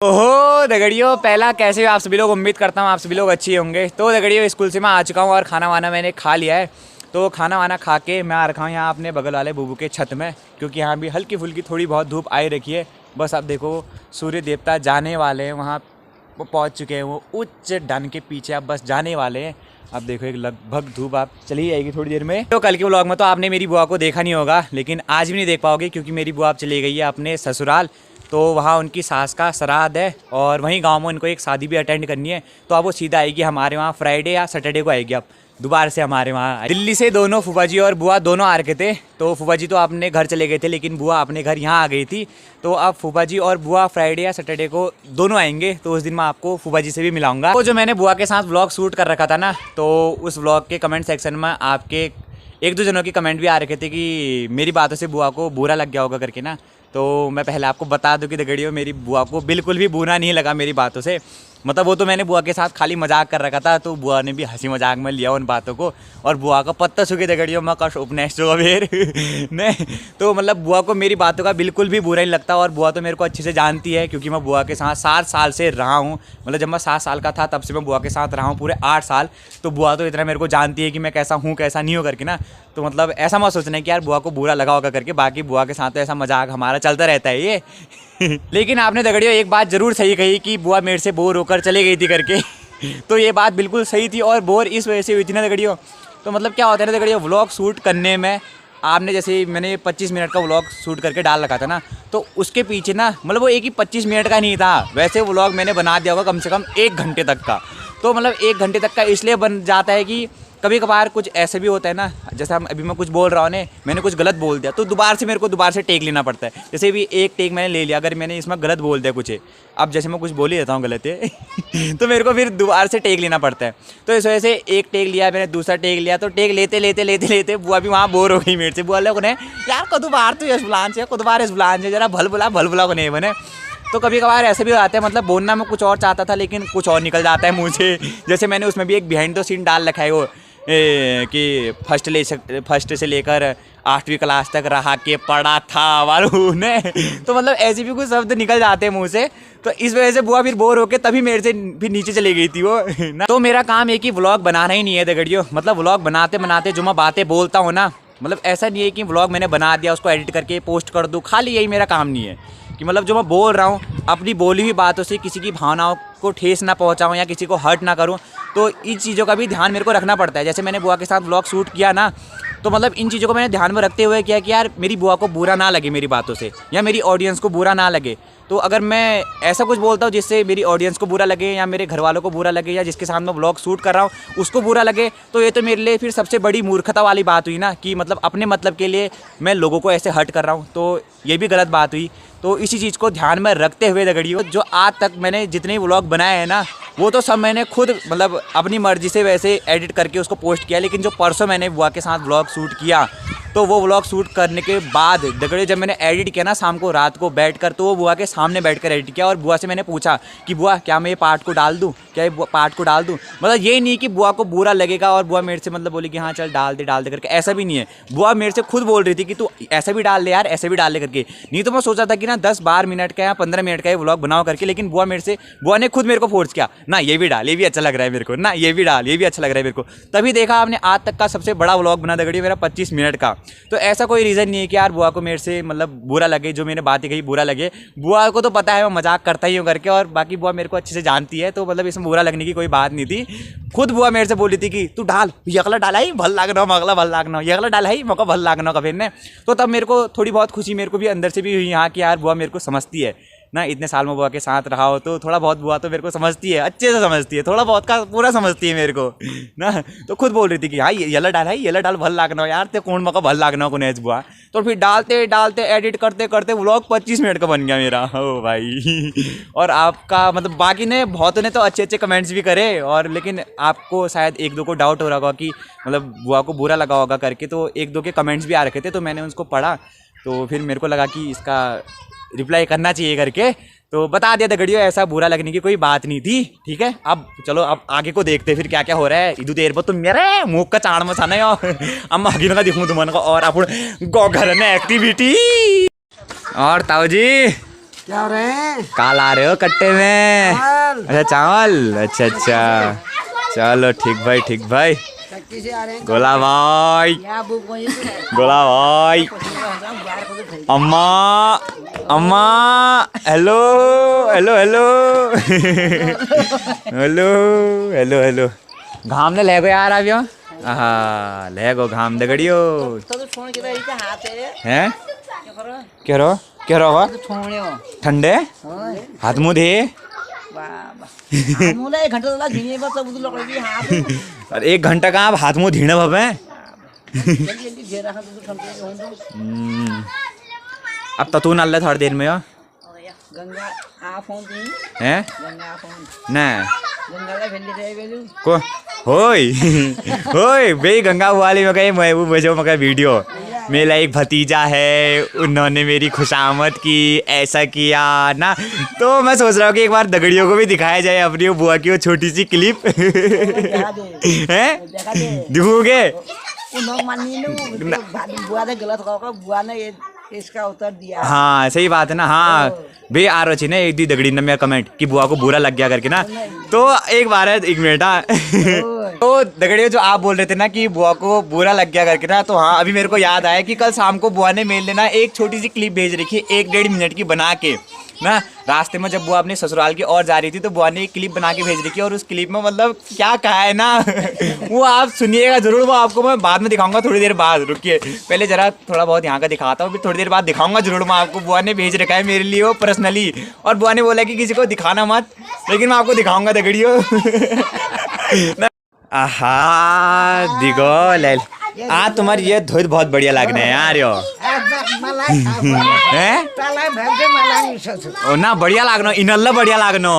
ओहो दगड़ियों, पहला कैसे हो आप सभी लोग। उम्मीद करता हूँ आप सभी लोग अच्छी होंगे। तो दगड़ियों, स्कूल से मैं आ चुका हूँ और खाना वाना मैंने खा लिया है। तो खाना वाना खा के मैं आ रखा हूँ यहाँ अपने बगल वाले बूबू के छत में, क्योंकि यहाँ भी हल्की फुल्की थोड़ी बहुत धूप आई रखी है। बस अब देखो सूर्य देवता जाने वाले हैं, वहाँ वो पहुँच चुके हैं, वो उच्च डन के पीछे अब बस जाने वाले हैं। अब देखो एक लगभग धूप आप चली जाएगी थोड़ी देर में। तो कल के व्लॉग में तो आपने मेरी बुआ को देखा नहीं होगा, लेकिन आज भी नहीं देख पाओगे, क्योंकि मेरी बुआ अब चली गई है अपने ससुराल। तो वहाँ उनकी सास का श्राद्ध है और वहीं गांव में उनको एक शादी भी अटेंड करनी है। तो अब वो सीधा आएगी हमारे वहाँ, फ्राइडे या सैटरडे को आएगी अब दोबारा से हमारे वहाँ। दिल्ली से दोनों फूफा जी और बुआ दोनों आ रखे थे। तो फूफा जी तो अपने घर चले गए थे, लेकिन बुआ अपने घर यहाँ आ गई थी। तो अब फूफा जी और बुआ फ्राइडे या सैटरडे को दोनों आएंगे। तो उस दिन मैं आपको फूफा जी से भी मिलाऊंगा। तो जो मैंने बुआ के साथ व्लॉग शूट कर रखा था ना, तो उस व्लॉग के कमेंट सेक्शन में आपके एक दो जनों के कमेंट भी आ रखे थे कि मेरी बातों से बुआ को बुरा लग गया होगा करके ना। तो मैं पहले आपको बता दूं कि दगड़ियों, मेरी बुआ को बिल्कुल भी बुरा नहीं लगा मेरी बातों से। मतलब वो तो मैंने बुआ के साथ खाली मजाक कर रखा था, तो बुआ ने भी हंसी मजाक में लिया उन बातों को। और बुआ का पत्ता छुके दगड़ियों मैं कश उपनेस्ट होगा फिर नहीं। तो मतलब बुआ को मेरी बातों का बिल्कुल भी बुरा नहीं लगता। और बुआ तो मेरे को अच्छे से जानती है, क्योंकि मैं बुआ के साथ 7 साल से रहा हूँ। मतलब जब मैं 7 साल का था तब से मैं बुआ के साथ रहा हूँ पूरे 8 साल। तो बुआ तो इतना मेरे को जानती है कि मैं कैसा हूँ कैसा नहीं हो करके ना। तो मतलब ऐसा मत सोचना कि यार बुआ को बुरा लगा होगा करके। बाकी बुआ के साथ तो ऐसा मजाक हमारा चलता रहता है ये लेकिन आपने दगड़ियों एक बात ज़रूर सही कही कि बुआ मेरे से बोर होकर चले गई थी करके तो ये बात बिल्कुल सही थी। और बोर इस वजह से हुई थी ना दगड़ियों। तो मतलब क्या होता है ना दगड़ियों, व्लॉग शूट करने में आपने जैसे मैंने 25 मिनट का व्लॉग शूट करके डाल रखा था ना, तो उसके पीछे ना मतलब वो एक ही 25 मिनट का नहीं था। वैसे व्लॉग मैंने बना दिया होगा कम से कम 1 घंटे तक का। तो मतलब 1 घंटे तक का इसलिए बन जाता है कि कभी कभार कुछ ऐसे भी होता है ना, जैसे हम अभी मैं कुछ बोल रहा हूँ मैंने कुछ गलत बोल दिया, तो दोबारा से मेरे को दोबारा से टेक लेना पड़ता है। जैसे भी एक टेक मैंने ले लिया, अगर मैंने इसमें गलत बोल दिया कुछ, अब जैसे मैं कुछ बोल ही देता हूँ गलत है तो मेरे को फिर दोबारा से टेक लेना पड़ता है। तो इस वजह से एक टेक लिया मैंने, दूसरा टेक लिया, तो टेक लेते लेते लेते लेते बुआ भी वहाँ बोर हो गई मेरे से। बुआ लोग ने यार कदू बार तो यश बुलान से कदू बार इस बुलान से जरा भल बुला को नहीं बने। तो कभी कभार ऐसे भी आते हैं, मतलब बोलना मैं कुछ और चाहता था लेकिन कुछ और निकल जाता है मुँह से। जैसे मैंने उसमें भी एक बिहाइंड द सीन डाल रखा है वो कि फर्स्ट से लेकर 8वीं क्लास तक रहा के पढ़ा था वालू ने तो मतलब ऐसे भी कुछ शब्द निकल जाते हैं मुंह से। तो इस वजह से बुआ फिर बोर होके तभी मेरे से फिर नीचे चली गई थी वो ना। तो मेरा काम एक ही व्लॉग बनाना ही नहीं है दगड़ियों। मतलब व्लॉग बनाते बनाते जो मैं बातें बोलता हूँ ना, मतलब ऐसा नहीं है कि व्लॉग मैंने बना दिया उसको एडिट करके पोस्ट कर दूँ, खाली यही मेरा काम नहीं है। कि मतलब जो मैं बोल रहा हूँ अपनी बोली हुई बातों से किसी की भावनाओं को ठेस ना पहुँचाऊँ या किसी को हर्ट ना करूँ। तो इन चीज़ों का भी ध्यान मेरे को रखना पड़ता है। जैसे मैंने बुआ के साथ व्लॉग शूट किया ना, तो मतलब इन चीज़ों को मैंने ध्यान में रखते हुए किया कि यार मेरी बुआ को बुरा ना लगे मेरी बातों से, या मेरी ऑडियंस को बुरा ना लगे। तो अगर मैं ऐसा कुछ बोलता हूँ जिससे मेरी ऑडियंस को बुरा लगे या मेरे घर वालों को बुरा लगे या जिसके साथ मैं व्लॉग शूट कर रहा हूँ उसको बुरा लगे, तो ये तो मेरे लिए फिर सबसे बड़ी मूर्खता वाली बात हुई ना। कि मतलब अपने मतलब के लिए मैं लोगों को ऐसे हर्ट कर रहा हूँ, तो ये भी गलत बात हुई। तो इसी चीज़ को ध्यान में रखते हुए दगड़ियों, जो आज तक मैंने जितने व्लॉग बनाए हैं ना, वो तो सब मैंने खुद मतलब अपनी मर्ज़ी से वैसे एडिट करके उसको पोस्ट किया। लेकिन जो परसों मैंने बुआ के साथ व्लॉग शूट किया, तो वो व्लॉग शूट करने के बाद दगड़ियों जब मैंने एडिट किया ना शाम को रात को बैठकर, तो वो बुआ के सामने बैठकर एडिट किया। और बुआ से मैंने पूछा कि बुआ क्या मैं ये पार्ट को डाल दूँ, क्या ये पार्ट को डाल दूँ। मतलब ये नहीं कि बुआ को बुरा लगेगा और बुआ मेरे से मतलब बोली कि हाँ चल डाल दे करके, ऐसा भी नहीं है। बुआ मेरे से खुद बोल रही थी कि तू ऐसा भी डाल दे यार, ऐसे भी डाल दे करके। नहीं तो मैं सोचा था कि ना 10-12 मिनट का या 15 मिनट का ये व्लॉग बनाओ करके, लेकिन बुआ ने खुद मेरे को फोर्स किया ना, ये भी डाल, ये भी अच्छा लग रहा है मेरे को, ना ये भी डाल, ये भी अच्छा लग रहा है मेरे को। तभी देखा आपने आज तक का सबसे बड़ा व्लॉग बना दगड़ियों मेरा 25 मिनट का। तो ऐसा कोई रीज़न नहीं है कि यार बुआ को मेरे से मतलब बुरा लगे, जो मैंने बातें कही बुरा लगे। बुआ को तो पता है मैं मजाक करता ही हूँ करके, और बाकी बुआ मेरे को अच्छे से जानती है। तो मतलब इसमें बुरा लगने की कोई बात नहीं थी। खुद बुआ मेरे से बोली थी कि तू डाल, यकला डाला ही भल लागना, मगला भल लागना, यकला डाला ही मौका भल लागना कभी ने। तो तब मेरे को थोड़ी बहुत खुशी मेरे को भी अंदर से भी हुई यहाँ कि यार बुआ मेरे को समझती है ना। इतने साल में बुआ के साथ रहा हो तो थोड़ा बहुत बुआ तो मेरे को समझती है, अच्छे से समझती है, थोड़ा बहुत का पूरा समझती है मेरे को ना। तो खुद बोल रही थी कि हाँ येला डाल भल लागना यार, ते कौन मौका भल लागना को नेज बुआ। तो फिर डालते डालते एडिट करते करते व्लॉग 25 मिनट का बन गया मेरा। ओ भाई और आपका मतलब बाकी ने बहुतों ने तो अच्छे अच्छे कमेंट्स भी करे, और लेकिन आपको शायद 1-2 को डाउट हो रहा होगा कि मतलब बुआ को बुरा लगा होगा करके। तो 1-2 के कमेंट्स भी आ रखे थे, तो मैंने उसको पढ़ा, तो फिर मेरे को लगा कि इसका रिप्लाई करना चाहिए करके, तो बता दिया दगड़ियों। ऐसा बुरा लगने की कोई बात नहीं थी, ठीक है। अब चलो अब आगे को देखते फिर क्या क्या हो रहा है। इधर देर पर तुम मेरे मुँह का चाण मचाना है अब मैं आगे का दिखूँ तुमको। और अपन घर में एक्टिविटी और ताऊ जी क्या हो रहे हैं? का ला रहे हो कट्टे में? चावल। अच्छा चावल, अच्छा अच्छा, चलो ठीक भाई ठीक भाई। चक्की से आ रहे हैं। गोला भाई, क्या बुक वही तो गोला भाई, अम्मा अम्मा, hello hello hello hello hello hello. घाम ने ले गो यार अभी हाँ ले गो घाम दगड़ियो तो फोन के रही हाथ है हैं क्या करो क्या रहो छोड़े हो ठंडे हाथ मुँह धे बाबा मुला 1 घंटा लगा धीने बस सब लोग भी हाथ और 1 घंटा कहाँ हाथ मुँह धीने भवे जल्दी जल्दी धे रहा तो ठंडे हो दो अब तो तू नल ले थोड़ी देर में हो गंगा आ फोन तू हैं गंगा फोन ना गंगा ला भेंडी रे बेलू को होय होय बे गंगा वाली में कहीं मैं वो बजो मगर वीडियो मेरा एक भतीजा है उन्होंने मेरी खुशामद की ऐसा किया ना तो मैं सोच रहा हूँ कि एक बार दगड़ियों को भी दिखाया जाए अपनी वो बुआ की वो छोटी सी क्लिप हैं दिखोगे वो लोग मानी नो बुआ ने गलत कहा बुआ ने इसका उत्तर दिया हाँ सही बात है ना हाँ बे आ रही थी ना एक दी दगड़ी ने मेरा कमेंट कि बुआ को बुरा लग गया करके ना तो एक बार है 1 मिनट तो दगड़ियों जो आप बोल रहे थे ना कि बुआ को बुरा लग गया करके ना तो हाँ अभी मेरे को याद आया कि कल शाम को बुआ ने मेरे लिए ना एक छोटी सी क्लिप भेज रखी है 1-1.5 मिनट की बना के ना रास्ते में जब बुआ अपने ससुराल की ओर जा रही थी तो बुआ ने एक क्लिप बना के भेज रखी है और उस क्लिप में मतलब क्या कहा है ना वो आप सुनिएगा जरूर वो आपको मैं बाद में दिखाऊंगा थोड़ी देर बाद रुकिए पहले जरा थोड़ा बहुत यहाँ का दिखाता हूँ फिर थोड़ी देर बाद दिखाऊंगा जरूर मैं आपको बुआ ने भेज रखा है मेरे लिए वो पर्सनली और बुआ ने बोला कि किसी को दिखाना मत लेकिन मैं आपको दिखाऊंगा दगड़ियों आहा दिखो ले आज तुम्हारी ये धुत बहुत बढ़िया लग रहे हैं यार यो हैं ओ ना बढ़िया लागनो इनल्ला बढ़िया लागनो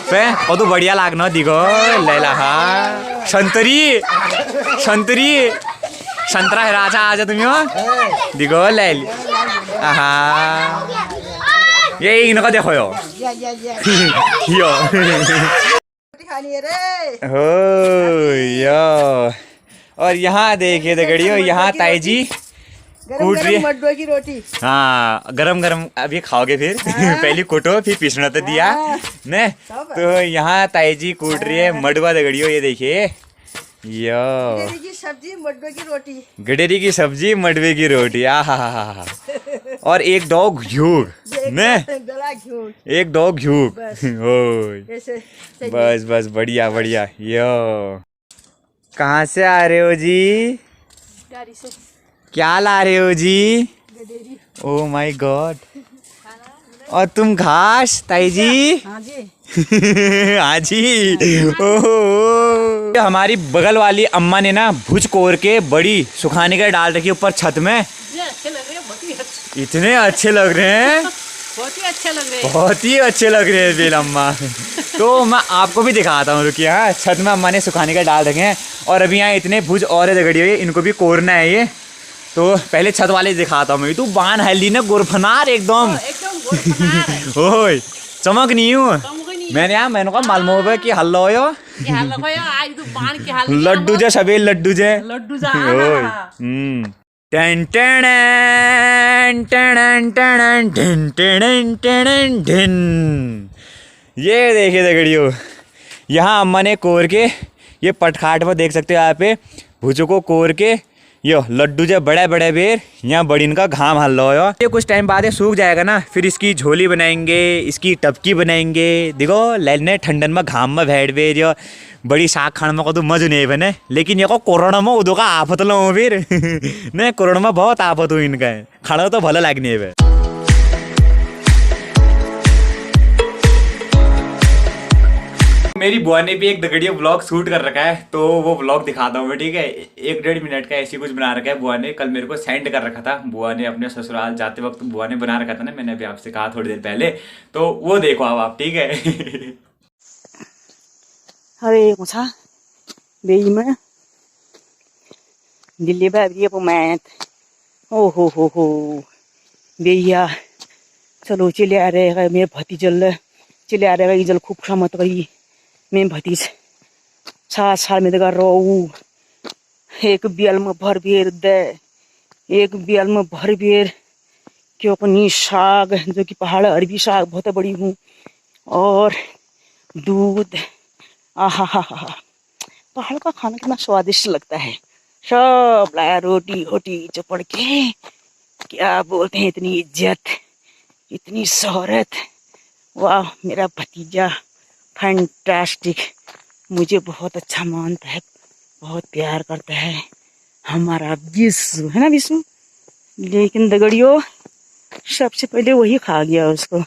पे ओ तो बढ़िया लागनो दिखो लैला हाँ संतरी संतरी संतरा है राजा आजा तुम्ही हो दिखो लैल आहा ये इनको देखो यो यो हो यो और यहाँ देखिए दगड़ियों यहाँ ताई जी कूट रही है मडुआ की रोटी हाँ गरम गरम अभी खाओगे फिर पहले कुटो फिर पीसना तो दिया ने तो यहाँ ताई जी कूट रही है मडुआ दगड़ियों ये देखिए यो की सब्जी मडुआ की रोटी गडेरी की सब्जी मडवे की रोटी आहा और एक डॉग घ्यूग ने एक डॉग घ्यूग बस बस बढ़िया बढ़िया यो कहाँ से आ रहे हो जी गाड़ी से क्या ला रहे हो जी ओ माय गॉड और तुम घास ताई जी हाँ जी हाँ जी ओह हमारी बगल वाली अम्मा ने ना भुज कोर के बड़ी सुखाने के डाल रखी ऊपर छत में इतने अच्छे लग रहे हैं बहुत ही अच्छे लग रहे हैं बहुत ही अच्छे लग रहे हैं बेल अम्मा तो मैं आपको भी दिखाता हूँ रुकिए हाँ छत में अम्मा ने सुखाने के डाल रखे हैं और अभी यहाँ इतने भुज और दगड़ी हुई इनको भी कोरना है ये तो पहले छत वाले दिखाता हूँ मैं तू बान हल्दी ना गुरफनार एकदम ओए चमक नहीं हूँ मैंने यहाँ मैंने कहा मालूम होगा कि हल्ला हो यो लड्डू जे सबे लड्डू जे टन टन टन टन टन टन टन टन ये देखिए दगड़ियों यहाँ अम्मा ने कोर के ये पटखाट पर देख सकते हो यहाँ पे भुजो को कोर के यो लड्डू जो बड़े बड़े बेर यहाँ बड़ी इनका घाम हल लो ये कुछ टाइम बाद ये सूख जाएगा ना फिर इसकी झोली बनाएंगे इसकी टपकी बनाएंगे देखो लेने ठंडन में घाम में बैठ बेर यो बड़ी साग खाने में को तो मज नहीं बने लेकिन ये को कोरोना में उदो का आफत लो फिर नहीं कोरोना में बहुत आफत हुई इनका खाना तो भला लगने है मेरी बुआ ने भी एक दगड़िया व्लॉग शूट कर रखा है तो वो व्लॉग दिखाता हूँ मैं ठीक है 1-1.5 मिनट का ऐसी कुछ बना रखा है बुआ ने कल मेरे को सेंड कर रखा था बुआ ने अपने ससुराल जाते वक्त बुआ ने बना रखा था ना मैंने अभी आपसे कहा थोड़ी देर पहले तो वो देखो अब आप ठीक है अरे मुझा बेई में दिल्ली बाबरी पर मैथ ओ हो भैया चलो चले आ रहे मेरे भतीजल चले आ रहे जल खूब क्षमत गई मैं भतीज 7 साल में कर रो एक बियल में भर बेर दे एक बियल में भर बेर क्योंकि साग जो कि पहाड़ अरबी साग बहुत बड़ी हूँ, और दूध। आहा हा हा हा, पहाड़ का खाना कितना स्वादिष्ट लगता है। सब लाया, रोटी होटी चपड़ के, क्या बोलते हैं, इतनी इज्जत, इतनी शोहरत। वाह, मेरा भतीजा फैंटास्टिक, मुझे बहुत अच्छा मानता है, बहुत प्यार करता है, हमारा विश्व है ना, विश्व। लेकिन दगड़ियों सबसे पहले वही खा गया उसको।